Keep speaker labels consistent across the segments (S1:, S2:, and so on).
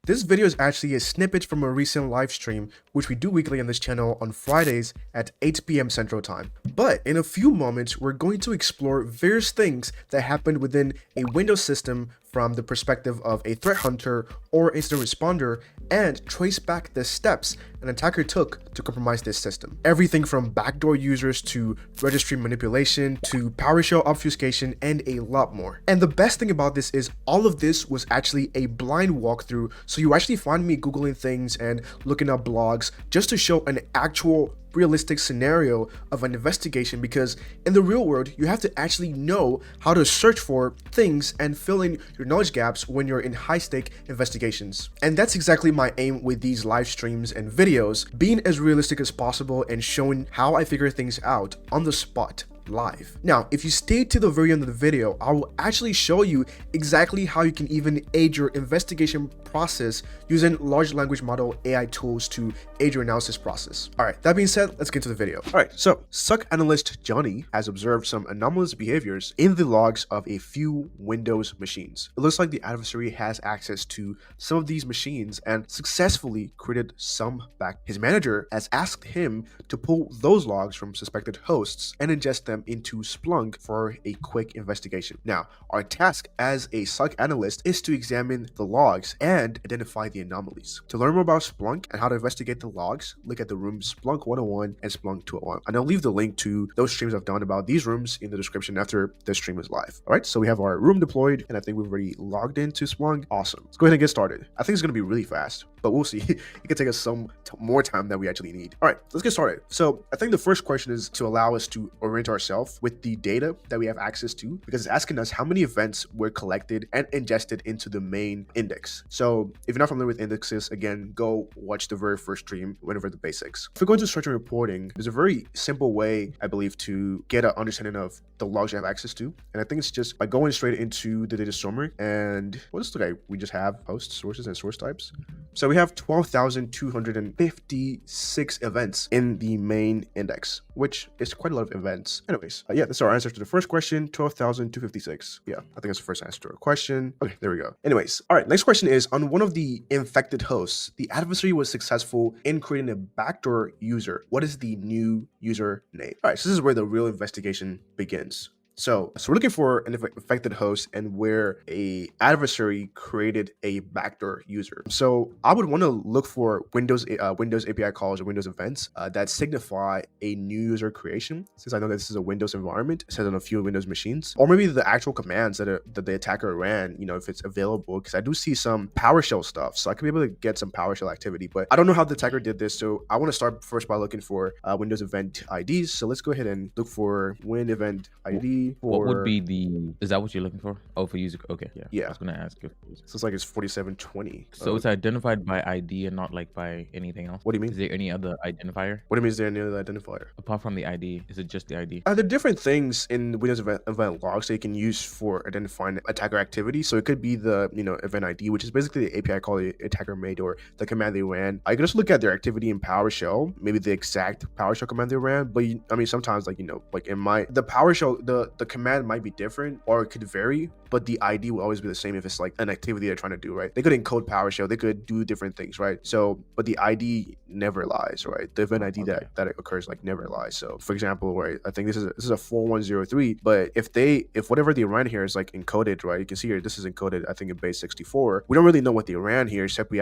S1: This video is actually a snippet from a recent live stream, which we do weekly on this channel on Fridays at 8 p.m. Central Time. But in a few moments, we're going to explore various things that happened within a Windows system from the perspective of a threat hunter or incident responder and trace back the steps an attacker took to compromise this system. Everything from backdoor users to registry manipulation to Powershell obfuscation and a lot more. And the best thing about this is all of this was actually a blind walkthrough, so you actually find me Googling things and looking up blogs just to show an actual realistic scenario of an investigation, because in the real world you have to actually know how to search for things and fill in your knowledge gaps when you're in high-stake investigations. And that's exactly my aim with these live streams and videos, being as realistic as possible and showing how I figure things out on the spot live. Now, if you stay to the very end of the video, I will actually show you exactly how you can even aid your investigation process using large language model AI tools to aid your analysis process. All right, that being said, let's get to the video. All right, so SOC analyst Johnny has observed some anomalous behaviors in the logs of a few Windows machines. It looks like the adversary has access to some of these machines and successfully created some back. His manager has asked him to pull those logs from suspected hosts and ingest them into Splunk for a quick investigation. Now, our task as a SOC analyst is to examine the logs and identify the anomalies. To learn more about Splunk and how to investigate the logs, look at the rooms Splunk 101 and Splunk 201. And I'll leave the link to those streams I've done about these rooms in the description after this stream is live. All right, so we have our room deployed, and I think we've already logged into Splunk. Awesome. Let's go ahead and get started. I think it's going to be really fast, but we'll see. It could take us some more time than we actually need. All right, let's get started. So I think the first question is to allow us to orient ourselves with the data that we have access to, because it's asking us how many events were collected and ingested into the main index. So if you're not familiar with indexes, again, go watch the very first stream, went over the basics. If we go into search and reporting, there's a very simple way, I believe, to get an understanding of the logs you have access to. And I think it's just by going straight into the data summary, and we'll just look at, we just have host sources and source types. So we have 12,256 events in the main index, which is quite a lot of events. Anyways, yeah, that's our answer to the first question, 12,256. Yeah, I think that's the first answer to our question. Okay, there we go. Anyways, all right, next question is, on one of the infected hosts, the adversary was successful in creating a backdoor user. What is the new user name? All right, so this is where the real investigation begins. So we're looking for an infected host and where a adversary created a backdoor user. So I would want to look for Windows API calls or Windows events that signify a new user creation, since I know that this is a Windows environment set on a few Windows machines, or maybe the actual commands that the attacker ran, you know, if it's available, because I do see some PowerShell stuff, so I could be able to get some PowerShell activity, but I don't know how the attacker did this. So I want to start first by looking for Windows event IDs. So let's go ahead and look for Win event ID.
S2: What would be the, is that what you're looking for? Oh, for user, okay, yeah. I was gonna ask you.
S1: So it's like it's 4720.
S2: So it's identified by ID and not like by anything else?
S1: What do you mean?
S2: Is there any other identifier?
S1: What do you mean, is there any other identifier?
S2: Apart from the ID, is it just the ID?
S1: There are different things in Windows event logs that you can use for identifying attacker activity. So it could be the, you know, event ID, which is basically the API call the attacker made or the command they ran. I can just look at their activity in PowerShell, maybe the exact PowerShell command they ran. But I mean, sometimes, like, you know, like in the PowerShell, the command might be different or it could vary, but the ID will always be the same if it's like an activity they're trying to do, right? They could encode PowerShell, they could do different things, right? So, but the ID never lies, right? The event ID that occurs like never lies. So for example, right, I think this is a 4103, but if whatever they ran here is like encoded, right? You can see here, this is encoded, I think in base 64. We don't really know what they ran here, except we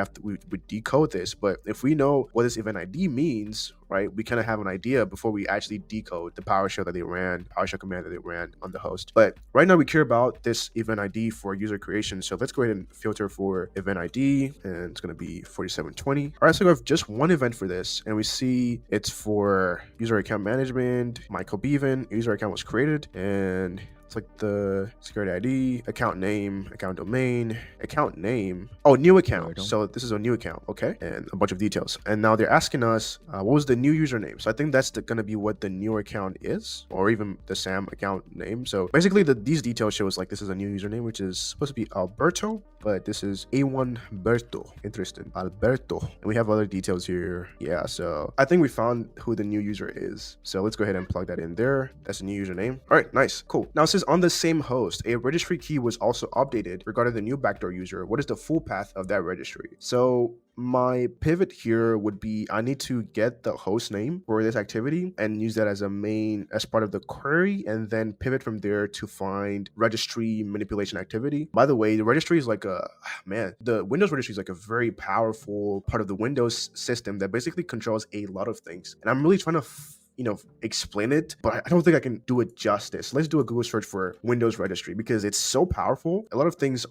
S1: decode this. But if we know what this event ID means, right, we kind of have an idea before we actually decode the PowerShell that they ran, PowerShell command that they ran on the host. But right now we care about this event ID for user creation. So let's go ahead and filter for event ID, and it's going to be 4720. All right, so we have just one event for this, and we see it's for user account management. Michael Bevan, user account was created, and it's like the security ID, account name, account domain, account name. Oh, new account. So this is a new account. Okay. And a bunch of details. And now they're asking us, what was the new username? So I think that's going to be what the new account is, or even the SAM account name. So basically these details show us like this is a new username, which is supposed to be Alberto, but this is A1 Berto. Interesting. Alberto. And we have other details here. Yeah. So I think we found who the new user is. So let's go ahead and plug that in there. That's a new username. All right. Nice. Cool. Now, says on the same host, a registry key was also updated regarding the new backdoor user. What is the full path of that registry? So my pivot here would be I need to get the host name for this activity and use that as part of the query, and then pivot from there to find registry manipulation activity. By the way, the registry is like the Windows registry is like a very powerful part of the Windows system that basically controls a lot of things. And I'm really trying to explain it, but I don't think I can do it justice. Let's do a Google search for Windows registry because it's so powerful. A lot of things,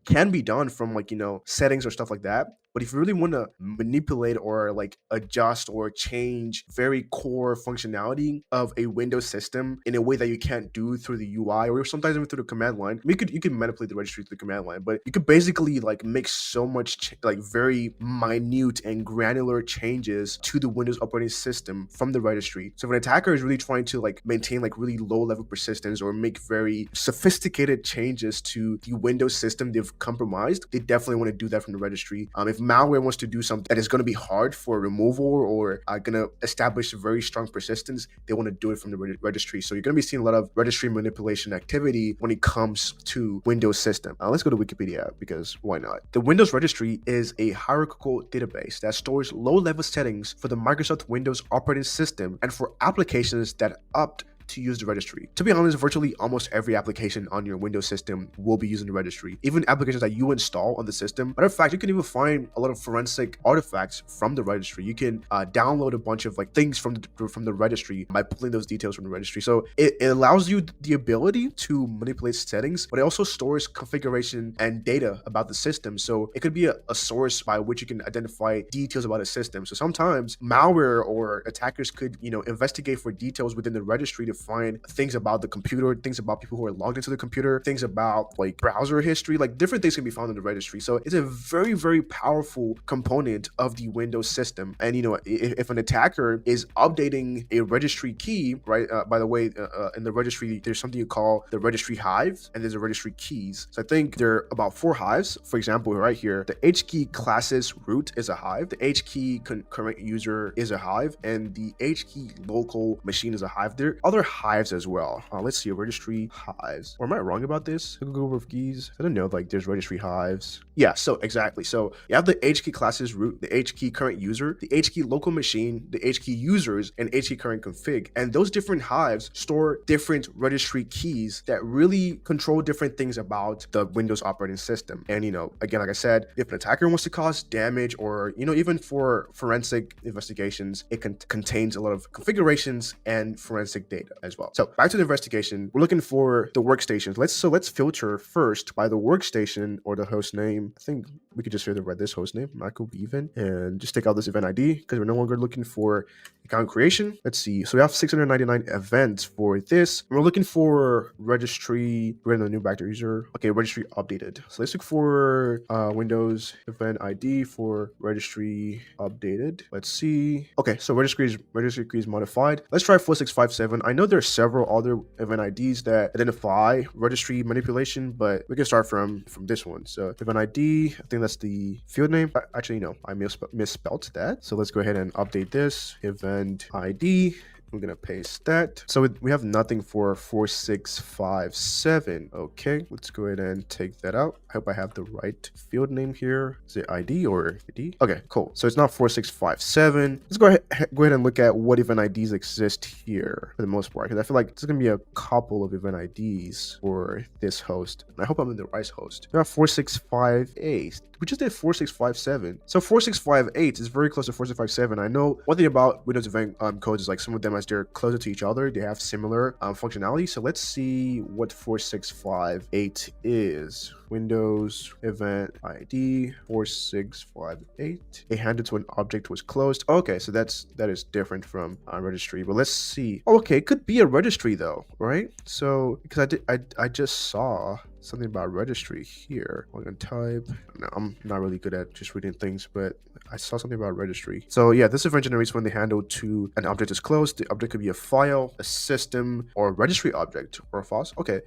S1: can be done from settings or stuff like that. But if you really want to manipulate or like adjust or change very core functionality of a Windows system in a way that you can't do through the UI or sometimes even through the command line, you could manipulate the registry through the command line, but you could basically like make so much very minute and granular changes to the Windows operating system from the registry. So if an attacker is really trying to like maintain like really low level persistence or make very sophisticated changes to the Windows system they've compromised, they definitely want to do that from the registry. If malware wants to do something that is going to be hard for removal or going to establish very strong persistence, they want to do it from the registry. So you're going to be seeing a lot of registry manipulation activity when it comes to Windows system. Let's go to Wikipedia because why not? The Windows registry is a hierarchical database that stores low-level settings for the Microsoft Windows operating system and for applications that opt to use the registry. To be honest, virtually almost every application on your Windows system will be using the registry, even applications that you install on the system. Matter of fact, you can even find a lot of forensic artifacts from the registry. You can download a bunch of like things from the registry by pulling those details from the registry. So it allows you the ability to manipulate settings, but it also stores configuration and data about the system. So it could be a source by which you can identify details about a system. So sometimes malware or attackers could investigate for details within the registry to find things about the computer, things about people who are logged into the computer, things about like browser history, like different things can be found in the registry. So it's a very, very powerful component of the Windows system. And if an attacker is updating a registry key, right? By the way, in the registry, there's something you call the registry hives, and there's a registry keys. So I think there are about 4 hives. For example, right here, the HKey classes root is a hive, the HKey current user is a hive, and the HKey local machine is a hive. There are other hives as well. Let's see, registry hives. Or am I wrong about this? Google with keys. I don't know, like there's registry hives. Yeah, so exactly. So you have the HKey classes root, the HKey current user, the HKey local machine, the HKey users, and HKey current config. And those different hives store different registry keys that really control different things about the Windows operating system. And again, like I said, if an attacker wants to cause damage or even for forensic investigations, it contains a lot of configurations and forensic data as well. So back to the investigation, we're looking for the workstations. Let's filter first by the workstation or the host name. I think we could just filter by this host name, Michael Event, and just take out this event ID because we're no longer looking for account creation. Let's see. So we have 699 events for this. We're looking for registry. We're in the new backdoor user. Okay, registry updated. So let's look for Windows event ID for registry updated. Let's see. Okay, so registry key is modified. Let's try 4657. I know there's several other event IDs that identify registry manipulation, but we can start from this one. So event ID, I think that's the field name. Actually, no, I misspelled that. So let's go ahead and update this event ID. I'm going to paste that. So we have nothing for 4657. Okay, let's go ahead and take that out. I hope I have the right field name here. Is it ID or ID? Okay, cool. So it's not 4657. Let's go ahead and look at what event IDs exist here for the most part, because I feel like there's going to be a couple of event IDs for this host. And I hope I'm in the right host. We have 4658. We just did 4657. So 4658 is very close to 4657. I know one thing about Windows event codes is like some of them, as they're closer to each other, they have similar functionality. So let's see what 4658 is. Windows event ID 4658. A handle to an object was closed. Okay, so that is different from registry. But let's see. Okay, it could be a registry though, right? So because I just saw something about registry here. I'm gonna type. No, I'm not really good at just reading things, but I saw something about registry. So yeah, this event generates when the handle to an object is closed. The object could be a file, a system, or a registry object, or a FOSS. Okay,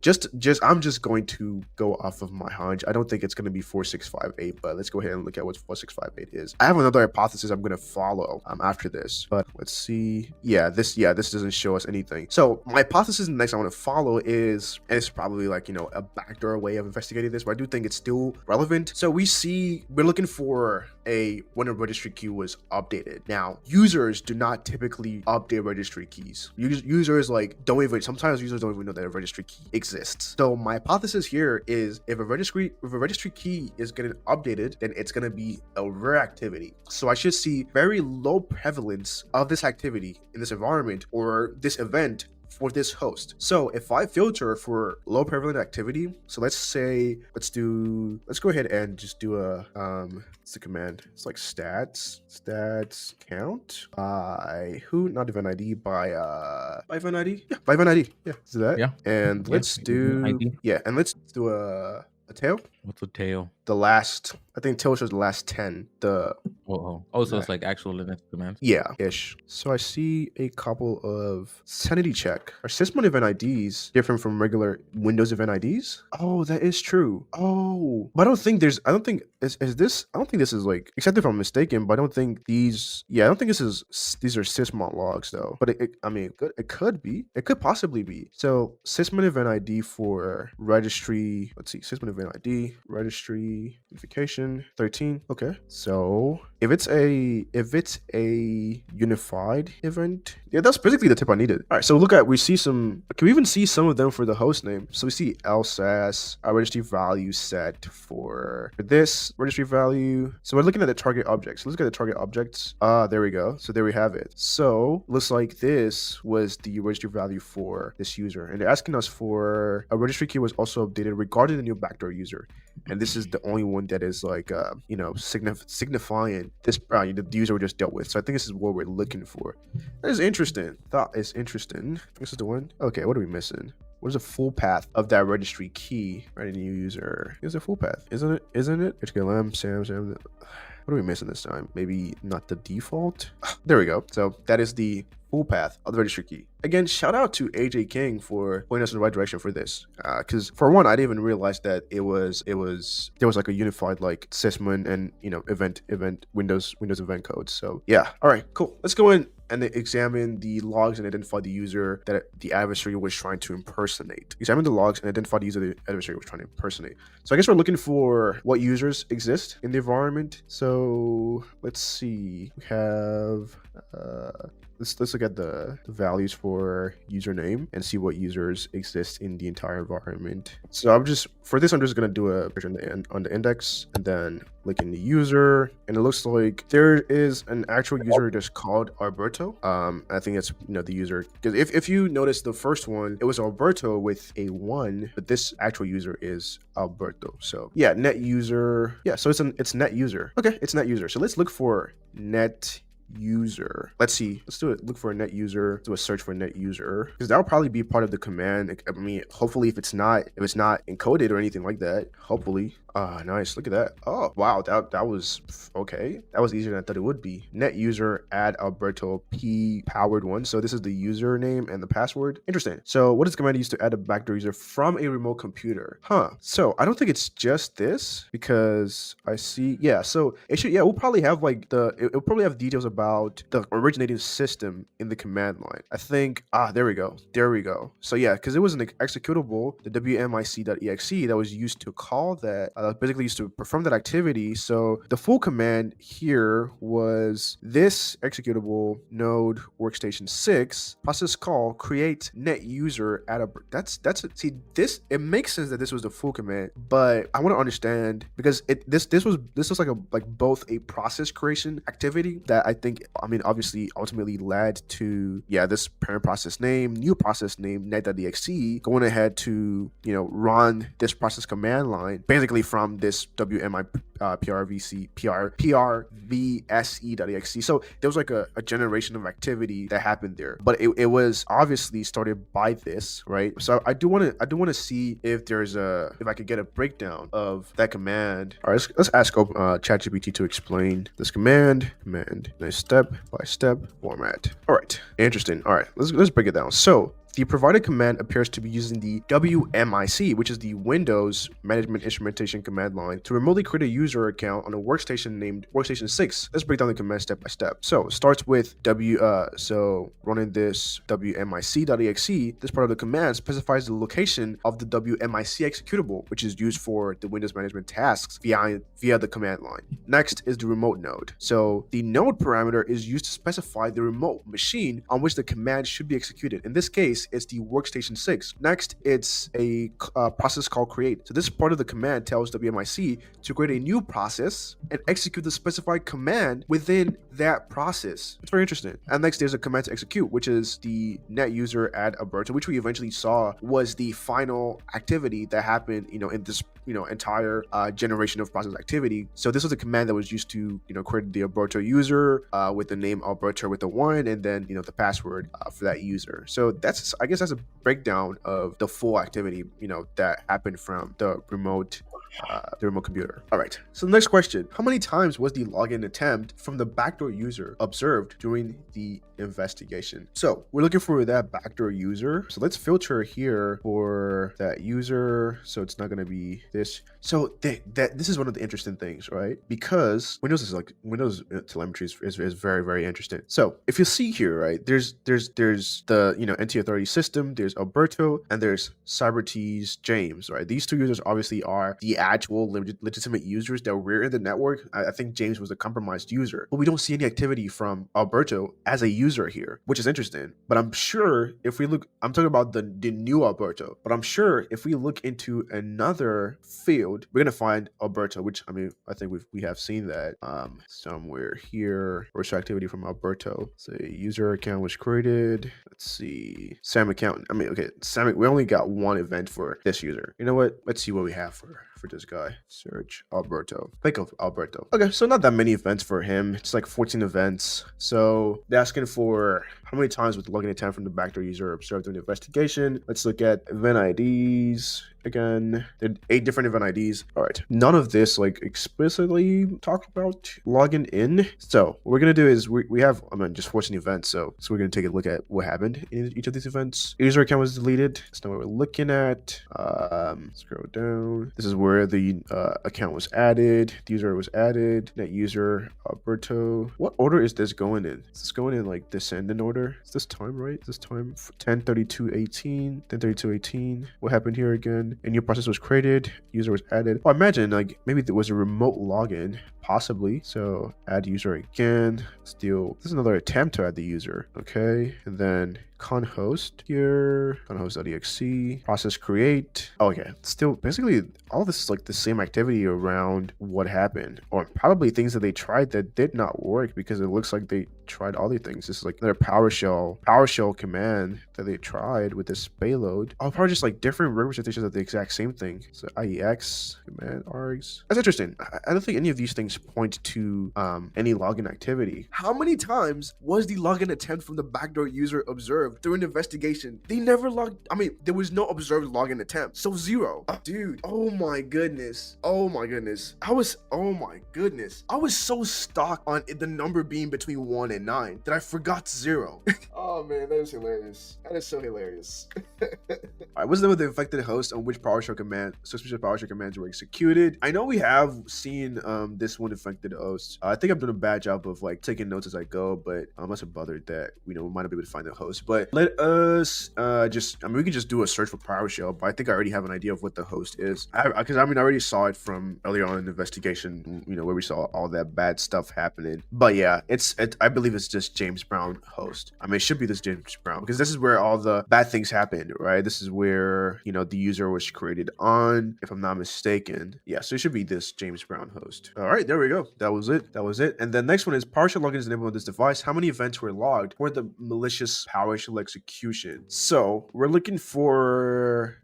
S1: I'm just going to go off of my hunch. I don't think it's going to be 4658, but let's go ahead and look at what 4658 is. I have another hypothesis I'm going to follow after this, but let's see. This doesn't show us anything. So my hypothesis next I want to follow is, and it's probably like, you know, a backdoor way of investigating this, but I do think it's still relevant. So we're looking for when a registry key was updated. Now, users do not typically update registry keys. Users sometimes users don't even know that a registry key exists. So my hypothesis here is if a registry key is getting updated, then it's going to be a rare activity. So I should see very low prevalence of this activity in this environment or this event for this host. So if I filter for low prevalent activity, so let's go ahead and just do it's the command. It's like stats count by who, not event ID, by event ID. Yeah, by event ID. Yeah, let's do that.
S2: Yeah.
S1: And let's do a tail.
S2: What's a tail?
S1: The last, I think tail shows the last 10.
S2: So it's like actual Linux commands?
S1: Yeah, ish. So I see a couple of sanity check. Are sysmon event IDs different from regular Windows event IDs? Oh, that is true. Oh, but I don't think this is like, except if I'm mistaken, but I don't think these are sysmon logs though. But it could be. It could possibly be. So sysmon event ID for registry, let's see, sysmon event ID, registry unification 13. Okay, so if it's a unified event, yeah, that's basically the tip I needed. All right, so can we even see some of them for the host name? So we see LSAS, our registry value set for this registry value. So we're looking at the target objects. Let's look at the target objects. There we go. So there we have it. So looks like this was the registry value for this user, and they're asking us for a registry key was also updated regarding the new backdoor user, and this is the only one that is like signifying this the user we just dealt with. So I think this is what we're looking for. That is interesting. This is the one. Okay, what are we missing? What is the full path of that registry key? Right, a new user. It's a full path, isn't it? HKLM, Sam. What are we missing this time? Maybe not the default. There we go. So that is the full path of the registry key. Again, shout out to AJ King for pointing us in the right direction for this. Because for one, I didn't even realize that there was like a unified like sysmon and event Windows event code. So yeah. All right, cool. Let's go in and examine the logs and identify the user that the adversary was trying to impersonate. Examine the logs and identify the user the adversary was trying to impersonate. So I guess we're looking for what users exist in the environment. So let's see. We have let's look at the values for username and see what users exist in the entire environment. So I'm just gonna do a search on the index and then look in the user, and it looks like there is an actual user just called Alberto. I think it's the user, because if you notice the first one, it was Alberto with a 1, but this actual user is Alberto. So yeah, net user. Yeah, so it's net user. Okay, it's net user. So let's look for net user. Let's do it. Look for a net user. Do a search for net user, because that'll probably be part of the command. I mean, hopefully, if it's not encoded or anything like that, hopefully. Nice. Look at that. Oh wow, that was okay. That was easier than I thought it would be. Net user add Alberto P powered 1. So this is the username and the password. Interesting. So what is the command used to add a backdoor user from a remote computer? So I don't think it's just this, because I see, yeah, so it should, yeah, we'll probably have like it'll probably have details about the originating system in the command line. I think, there we go. So yeah, because it was an executable, the wmic.exe, that was used to call that, basically used to perform that activity. So the full command here was this executable node workstation 6 process call create net user at a, it makes sense that this was the full command, but I want to understand, because this was like both a process creation activity that I think, obviously ultimately led to, yeah, this parent process name, new process name, net.exe, going ahead to, run this process command line basically from this WMI prvse.exe. So there was like a generation of activity that happened there, but it was obviously started by this, right? So I do want to see if I could get a breakdown of that command. All right, let's ask ChatGPT to explain this command. Nice step by step format. All right, interesting. All right, let's break it down. So The provided command appears to be using the WMIC, which is the Windows Management Instrumentation command line, to remotely create a user account on a workstation named Workstation 6. Let's break down the command step by step. So it starts with so running this WMIC.exe. This part of the command specifies the location of the WMIC executable, which is used for the Windows management tasks via the command line. Next is the remote node. So the node parameter is used to specify the remote machine on which the command should be executed. In this case, it's the Workstation 6. Next, it's a process called create. So this part of the command tells WMIC to create a new process and execute the specified command within that process. It's very interesting. And next, there's a command to execute, which is the net user add Alberto, which we eventually saw was the final activity that happened, in this, entire generation of process activity. So this was a command that was used to, create the Alberto user with the name Alberto with the 1, and then, the password for that user. So I guess that's a breakdown of the full activity, that happened from the remote computer. All right. So the next question: how many times was the login attempt from the backdoor user observed during the investigation? So we're looking for that backdoor user. So let's filter here for that user. So it's not going to be this. So this is one of the interesting things, right? Because Windows telemetry is very, very interesting. So if you see here, right, there's the NT authority system, there's Alberto, and there's CyberT's James, right? These two users obviously are the actual legitimate users that were in the network. I think James was a compromised user, but we don't see any activity from Alberto as a user here, which is interesting. But I'm sure if we look, I'm talking about the new Alberto, but I'm sure if we look into another field, we're gonna find Alberto, which I think we have seen that somewhere here. Where's activity from Alberto? So user account was created. Let's see, Sam account. Sam. We only got one event for this user. You know what? Let's see what we have for this guy. Search Alberto. Think of Alberto. Okay, so not that many events for him. It's like 14 events. So they're asking for how many times was the login attempt from the backdoor user observed during the investigation. Let's look at event IDs. Again, there are 8 different event IDs. All right, none of this explicitly talk about login in. So what we're gonna do is we have just 14 events. So we're gonna take a look at what happened in each of these events. User account was deleted. That's not what we're looking at. Scroll down. This is where the account was added. The user was added. Net user Alberto. What order is this going in? Is this going in descending order? Is this time right? Is this time 10:32:18? 10:32:18. What happened here again? A new process was created. User was added. I imagine maybe there was a remote login, possibly. So add user again. Still, this is another attempt to add the user. Okay, and then con host here, conhost.exe, process create. Oh, okay. Still, basically, all this is the same activity around what happened, or probably things that they tried that did not work, because it looks like they tried all these things. This is another PowerShell command that they tried with this payload. Oh, probably just different representations of the exact same thing. So IEX command args. That's interesting. I don't think any of these things point to any login activity. How many times was the login attempt from the backdoor user observed during the investigation? They never logged. There was no observed login attempt, so 0. Dude, oh my goodness. I was so stuck on the number being between 1 and 9 that I forgot 0. Oh man, that is hilarious. That is so hilarious. Alright, what's the name of the infected host on which suspicious PowerShell commands were executed? I know we have seen this one infected host. I think I'm doing a bad job of taking notes as I go, but I must have bothered that we might not be able to find the host. But let us we can just do a search for PowerShell, but I think I already have an idea of what the host is. Because I already saw it from earlier on in the investigation, where we saw all that bad stuff happening. But yeah, I believe it's just James Brown host. It should be this James Brown, because this is where all the bad things happened, right? This is where, the user was created on, if I'm not mistaken. Yeah, so it should be this James Brown host. All right, there we go. That was it. And the next one is PowerShell login is enabled on this device. How many events were logged for the malicious PowerShell execution? So we're looking for,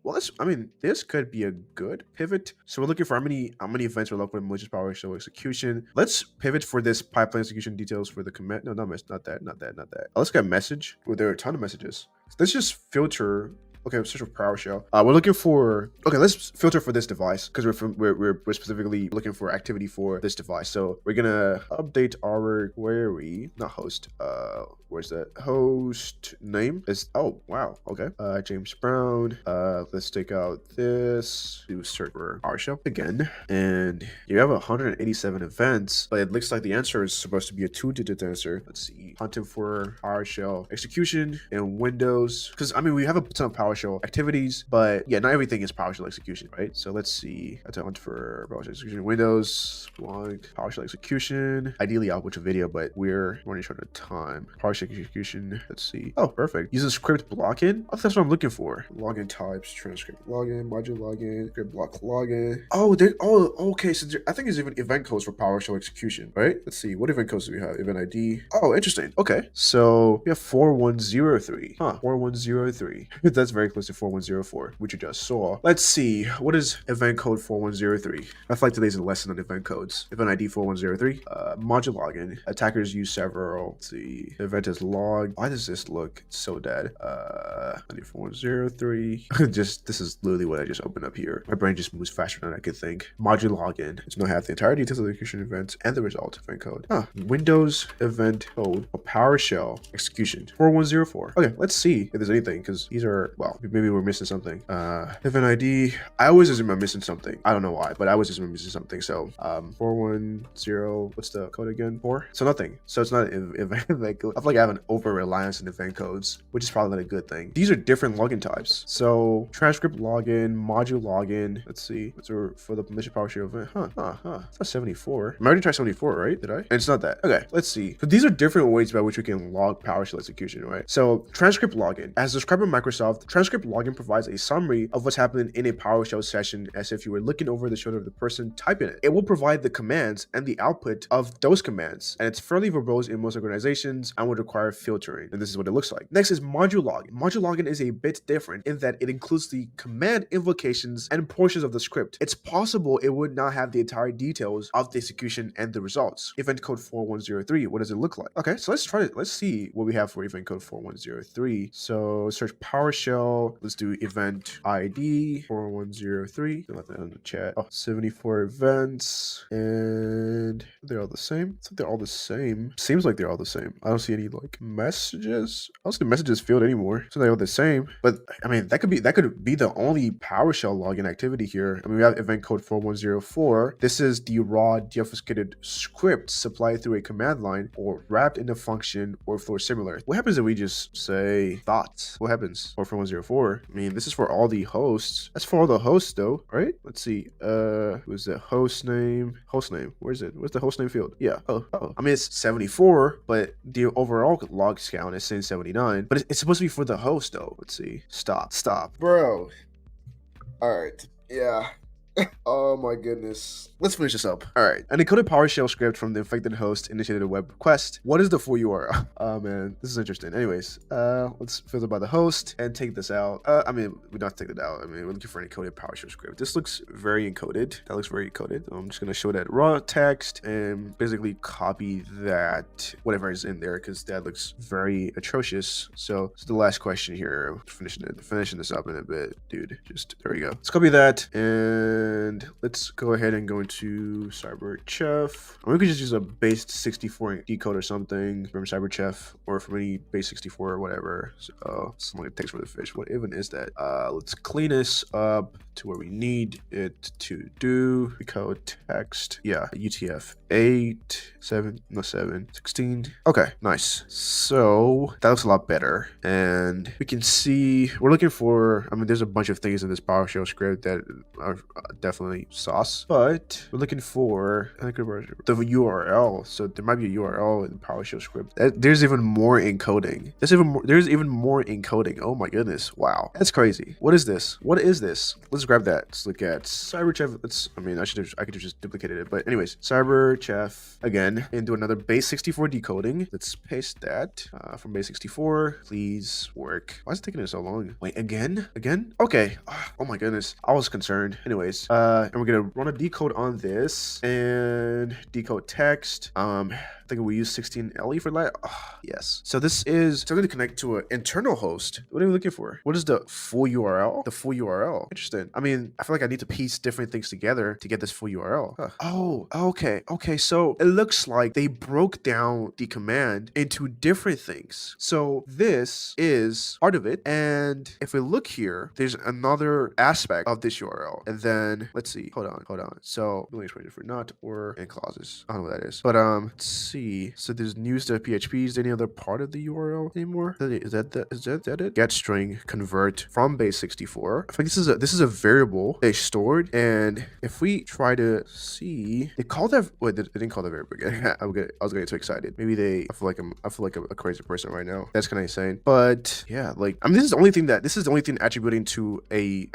S1: this could be a good pivot. So we're looking for how many events were logged for malicious PowerShell execution. Let's pivot for this pipeline execution details for the command. No, not that. Let's get a message. Well, there are a ton of messages. Let's just filter Okay, search for PowerShell. We're looking for, okay, let's filter for this device because we're specifically looking for activity for this device. So we're gonna update our query, not host. Where's that? Host name is, oh wow, okay. James Brown. Let's take out this. Do search for PowerShell again, and you have 187 events, but it looks like the answer is supposed to be a 2-digit answer. Let's see, hunting for PowerShell execution in Windows, because I mean we have a ton of PowerShell activities, but yeah, not everything is PowerShell execution, right? So let's see. That's a hunt for PowerShell execution in Windows. Splunk PowerShell execution. Ideally, I'll watch a video, but we're running short of time. PowerShell execution. Let's see. Oh, perfect. Use a script block-in. Oh, that's what I'm looking for. Login types, transcript login, module login, script block login. Oh, okay. So I think there's even event codes for PowerShell execution, right? Let's see. What event codes do we have? Event ID. Oh, interesting. Okay. So we have 4103. Huh. 4103. That's very close to 4104, which you just saw. Let's see. What is event code 4103? I feel like today's a lesson on event codes. Event ID 4103. Module login. Attackers use several. Let's see. The event is logged. Why does this look so dead? 4103. This is literally what I just opened up here. My brain just moves faster than I could think. Module login. It's gonna have the entire details of the execution event and the result event code. Windows event code for PowerShell execution 4104. Okay, let's see if there's anything, because these are, well, maybe we're missing something. Event ID. I always assume I'm missing something. I don't know why, but I always assume I'm missing something. So 410. What's the code again? 4. So nothing. So it's not an event code. I feel like I have an over reliance on event codes, which is probably not a good thing. These are different login types. So transcript login, module login. Let's see. What's for the permission PowerShell event? It's not 74. I already tried 74, right? Did I? And it's not that. Okay, let's see. So these are different ways by which we can log PowerShell execution, right? So transcript login. As described by Microsoft, transcript login provides a summary of what's happening in a PowerShell session as if you were looking over the shoulder of the person typing it. It will provide the commands and the output of those commands, and it's fairly verbose in most organizations and would require filtering. And this is what it looks like. Next is module login. Module login is a bit different in that it includes the command invocations and portions of the script. It's possible it would not have the entire details of the execution and the results. Event code 4103, what does it look like? Okay, so let's try it. Let's see what we have for event code 4103. So search PowerShell. Let's do event ID 4103. Let that in the chat. Oh, 74 events, and they're all the same. I think they're all the same. Seems like they're all the same. I don't see any like messages. I don't see the messages field anymore. So they're all the same. But I mean, that could be the only PowerShell login activity here. I mean, we have event code 4104. This is the raw deobfuscated script supplied through a command line or wrapped in a function or for similar. What happens if we just say thoughts? What happens? 4104. I mean, this is for all the hosts. That's for all the hosts though, right? Let's see. Who's the host name? Host name. Where's it? Where's the host name field? Yeah. Oh. I mean, it's 74, but the overall log count is saying 79. But it's supposed to be for the host though. Let's see. Stop. Bro. All right. Yeah. Oh my goodness. Let's finish this up. All right. An encoded PowerShell script from the infected host initiated a web request. What is the full URL? Oh man, this is interesting. Anyways, let's filter by the host and take this out. I mean, we don't have to take that out. I mean, we're looking for an encoded PowerShell script. This looks very encoded. That looks very encoded. I'm just gonna show that raw text and basically copy that whatever is in there because that looks very atrocious. So it's the last question here. Finishing this up in a bit, dude. Just there we go. Let's copy that and let's go ahead and go into Cyberchef. Or we could just use a base 64 decode or something from Cyberchef or from any base 64 or whatever. So something like text for the fish. What even is that? Let's clean this up to where we need it to do. Decode text. Yeah, UTF 8, 16. Okay, nice. So that looks a lot better. And we can see we're looking for, I mean, there's a bunch of things in this PowerShell script that are definitely sauce, but we're looking for the URL. So there might be a URL in the PowerShell script. There's even more encoding. There's even more encoding. Oh my goodness. Wow. That's crazy. What is this? Let's grab that. Let's look at Cyberchef. I could have just duplicated it. But anyways, Cyberchef again. then and do another base64 decoding. Let's paste that from base64. Please work. Why is it taking so long? Wait, again? Okay. Oh my goodness. I was concerned. Anyways, and we're gonna run a decode on this and decode text. I think we use 16LE for that. Yes. So this is going to connect to an internal host. What are we looking for? What is the full URL? The full URL. Interesting. I mean, I feel like I need to piece different things together to get this full URL. Oh, okay. Okay. So it looks like they broke down the command into different things. So this is part of it. And if we look here, there's another aspect of this URL. And then let's see. Hold on. So for not or in clauses. I don't know what that is. But let's see. So there's news.php. Is there any other part of the URL anymore? Is that it? Get string convert from base64. I think this is a variable they stored, and if we try to see, they called that. Wait, they didn't call that variable again. I was getting too excited. Maybe I feel like a crazy person right now. That's kind of insane. But yeah, like I mean, this is the only thing attributing to a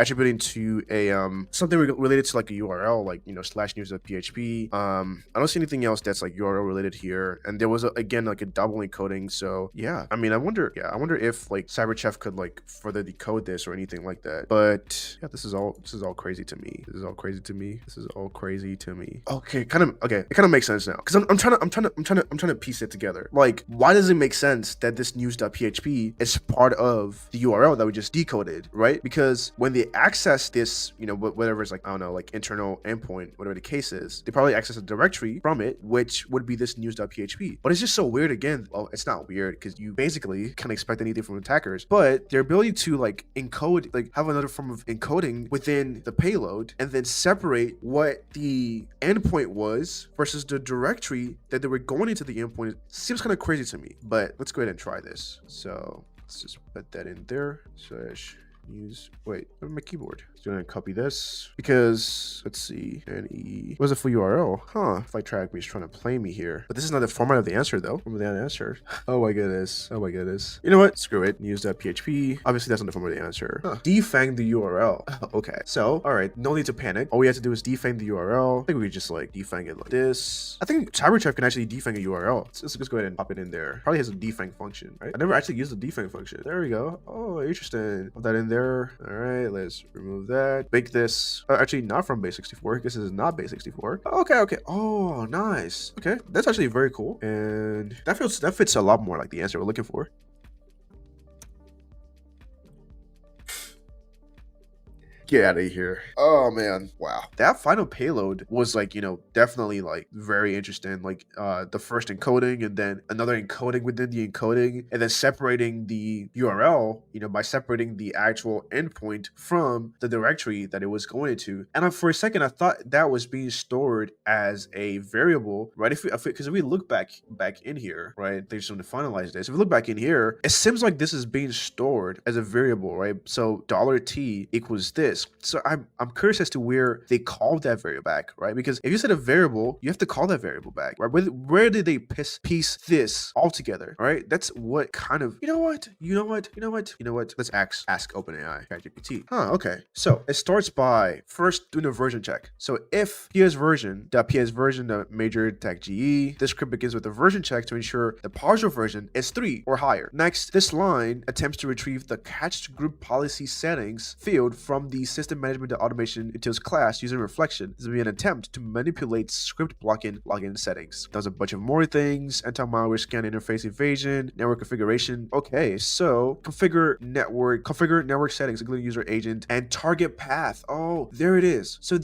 S1: something related to like a URL, like slash news.php. I don't see anything else that's like URL related here. And there was again like a double encoding. So yeah, I mean, I wonder if like Cyberchef could like further decode this or anything like that. But yeah, this is all crazy to me. This is all crazy to me. Okay, it kind of makes sense now, because I'm trying to piece it together. Like, why does it make sense that this news.php is part of the URL that we just decoded, right? Because when they access this, whatever it's like, I don't know, like internal endpoint, whatever the case is, they probably access a directory from it, which would be this news.php. But it's just so weird again. Well, it's not weird because you basically can't expect anything from attackers, but their ability to like encode, like have another form of encoding within the payload and then separate what the endpoint was versus the directory that they were going into the endpoint seems kind of crazy to me. But let's go ahead and try this. So let's just put that in there. Wait, my keyboard. So I'm gonna copy this because let's see. NE. What's the full URL? If like TryHackMe is trying to play me here. But this is not the format of the answer though. Format of the answer. Oh my goodness. You know what? Screw it. Use.php. Obviously that's not the format of the answer. Defang the URL. Okay. So alright, no need to panic. All we have to do is defang the URL. I think we could just like defang it like this. I think Cyberchef can actually defang a URL. Let's just go ahead and pop it in there. Probably has a defang function, right? I never actually used the defang function. There we go. Oh, interesting. Put that in there. All right, let's remove that. Make this actually not from base64. I guess this is not base64. Okay. Oh, nice. Okay, that's actually very cool, and that fits a lot more like the answer we're looking for. Get out of here. Oh man, wow. That final payload was like, definitely like very interesting. Like the first encoding and then another encoding within the encoding, and then separating the URL, by separating the actual endpoint from the directory that it was going into. And for a second, I thought that was being stored as a variable, right? Because if we look back in here, right? They just want to finalize this. If we look back in here, it seems like this is being stored as a variable, right? So $T equals this. So I'm curious as to where they called that variable back, right? Because if you said a variable, you have to call that variable back, right? Where did they piece this all together, right? That's what kind of, you know what? Let's ask OpenAI, ChatGPT. Okay. So it starts by first doing a version check. So if PS version major tag GE, this script begins with a version check to ensure the partial version is 3 or higher. Next, this line attempts to retrieve the catched group policy settings field from the system management automation utils class using reflection. This will be an attempt to manipulate script login settings. Does a bunch of more things: anti-malware scan, interface evasion, network configuration. Okay, so configure network settings, including user agent and target path. Oh, there it is. So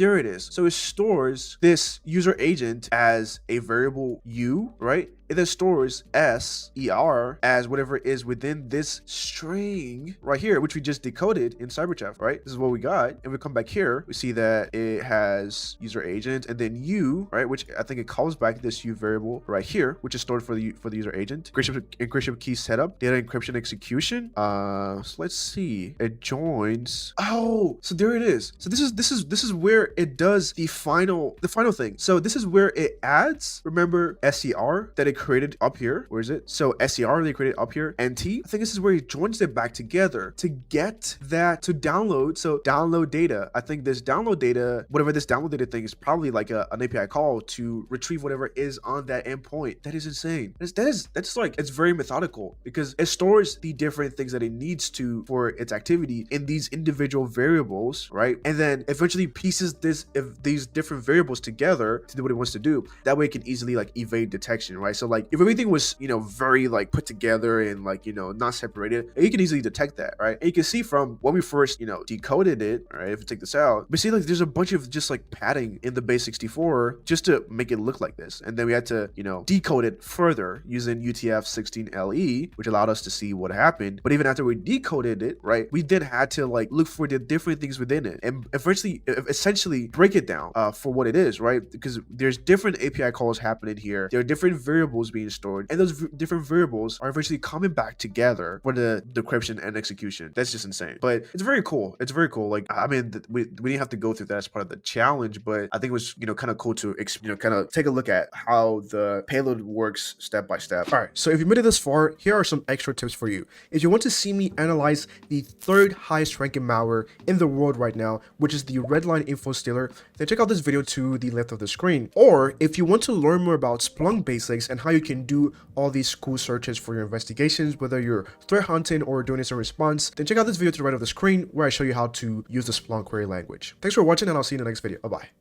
S1: it stores this user agent as a variable U, right? It then stores SER as whatever is within this string right here, which we just decoded in Cyberchef, right? This is what we got. And we come back here, we see that it has user agent and then U, right? Which I think it calls back this U variable right here, which is stored for the user agent. Encryption key setup, data encryption execution. So let's see. It joins. Oh, so there it is. So this is where it does the final thing. So this is where it adds, remember, SER that it created up here. Where is it? So SER they created up here. NT. I think this is where he joins them back together to get that to download. So download data. I think this download data, whatever this download data thing is, probably like an API call to retrieve whatever is on that endpoint. That is insane. That's like, it's very methodical because it stores the different things that it needs to for its activity in these individual variables, right? And then eventually pieces these different variables together to do what it wants to do. That way it can easily like evade detection, right? So like if everything was, very like put together and like, not separated, you can easily detect that, right? And you can see from when we first, decoded it, right? If you take this out, but see like there's a bunch of just like padding in the base 64 just to make it look like this. And then we had to, decode it further using UTF-16LE, which allowed us to see what happened. But even after we decoded it, right, we then had to like look for the different things within it and essentially break it down for what it is, right? Because there's different API calls happening here. There are different variables being stored, and those different variables are eventually coming back together for the decryption and execution. That's just insane. But it's very cool. It's very cool. Like, I mean, we didn't have to go through that as part of the challenge, but I think it was, kind of cool to, kind of take a look at how the payload works step by step. All right, so if you made it this far, here are some extra tips for you. If you want to see me analyze the third highest ranking malware in the world right now, which is the Redline Info Stealer, then check out this video to the left of the screen. Or if you want to learn more about Splunk basics and how you can do all these cool searches for your investigations, whether you're threat hunting or doing incident response, then check out this video to the right of the screen where I show you how to use the Splunk query language. Thanks for watching, and I'll see you in the next video. Bye-bye.